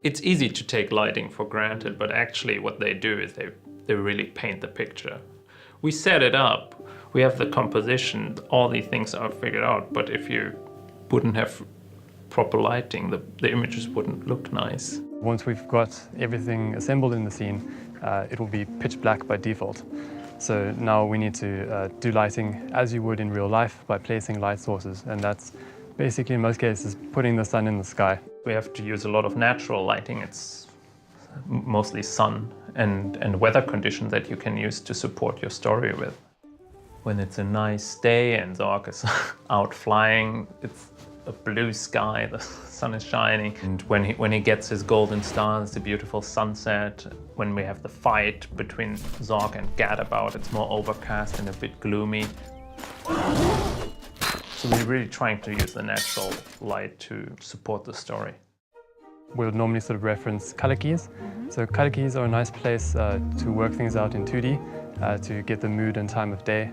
It's easy to take lighting for granted, but actually what they do is they really paint the picture. We set it up, we have the composition, all these things are figured out, but if you wouldn't have proper lighting, the images wouldn't look nice. Once we've got everything assembled in the scene, it will be pitch black by default. So now we need to do lighting as you would in real life by placing light sources, and that's basically in most cases putting the sun in the sky. We have to use a lot of natural lighting. It's mostly sun and weather conditions that you can use to support your story with. When it's a nice day and Zorg is out flying, it's a blue sky, the sun is shining. And when he gets his golden stars, the beautiful sunset. When we have the fight between Zorg and Gadabout, it's more overcast and a bit gloomy. So we're really trying to use the natural light to support the story. We'll normally sort of reference color keys. So color keys are a nice place to work things out in 2D, to get the mood and time of day.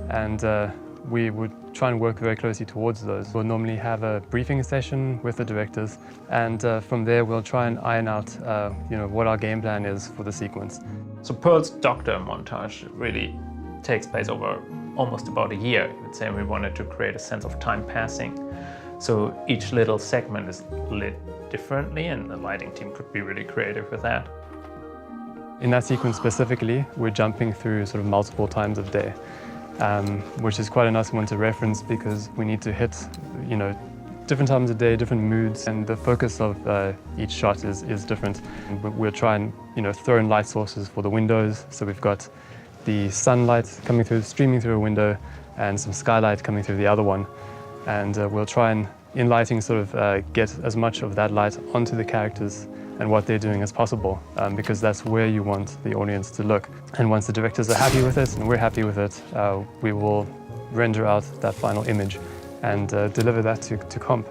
And we would try and work very closely towards those. We'll normally have a briefing session with the directors, and from there we'll try and iron out what our game plan is for the sequence. So Pearl's doctor montage really takes place over almost about a year. I would say we wanted to create a sense of time passing. So each little segment is lit differently, and the lighting team could be really creative with that. In that sequence specifically, we're jumping through sort of multiple times of day, which is quite a nice one to reference because we need to hit, different times of day, different moods, and the focus of each shot is different. We'll try and, throw in light sources for the windows. So we've got the sunlight streaming through a window, and some skylight coming through the other one. And we'll try and, in lighting, sort of get as much of that light onto the characters and what they're doing as possible, because that's where you want the audience to look. And once the directors are happy with it and we're happy with it, we will render out that final image and deliver that to comp.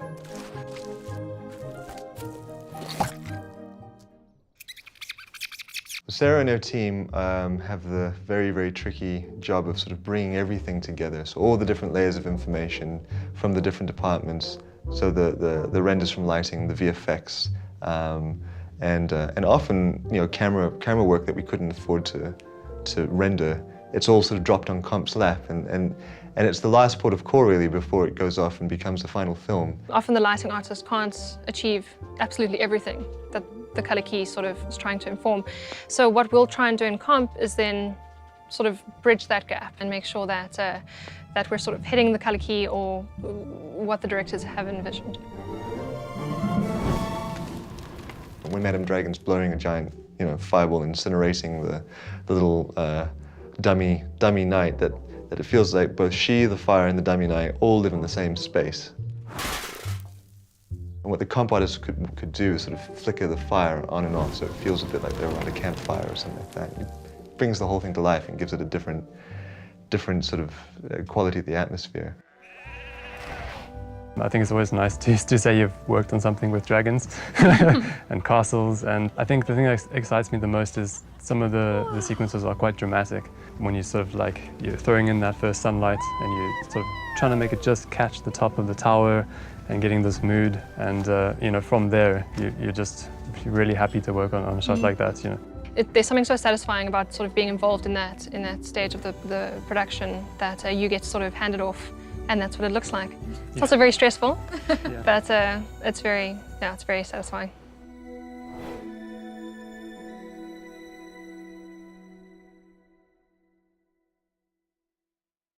Sarah and her team have the very, very tricky job of sort of bringing everything together. So all the different layers of information from the different departments. So the renders from lighting, the VFX, and often camera work that we couldn't afford to render. It's all sort of dropped on comp's lap, and it's the last port of call really before it goes off and becomes the final film. Often the lighting artist can't achieve absolutely everything that the color key sort of is trying to inform. So what we'll try and do in comp is then sort of bridge that gap and make sure that that we're sort of hitting the color key or what the directors have envisioned. When Madame Dragon's blowing a giant, fireball, incinerating the little dummy knight, that it feels like both she, the fire, and the dummy knight all live in the same space. And what the comp artist could do is sort of flicker the fire on and off, so it feels a bit like they're around a campfire or something like that. It brings the whole thing to life and gives it a different sort of quality to the atmosphere. I think it's always nice to say you've worked on something with dragons and castles, and I think the thing that excites me the most is some of the sequences are quite dramatic. When you sort of you're throwing in that first sunlight and you're sort of trying to make it just catch the top of the tower and getting this mood, and from there you're really happy to work on a shot like that. There's something so satisfying about sort of being involved in that stage of the production that you get sort of handed off, and that's what it looks like. It's also very stressful, but it's very satisfying.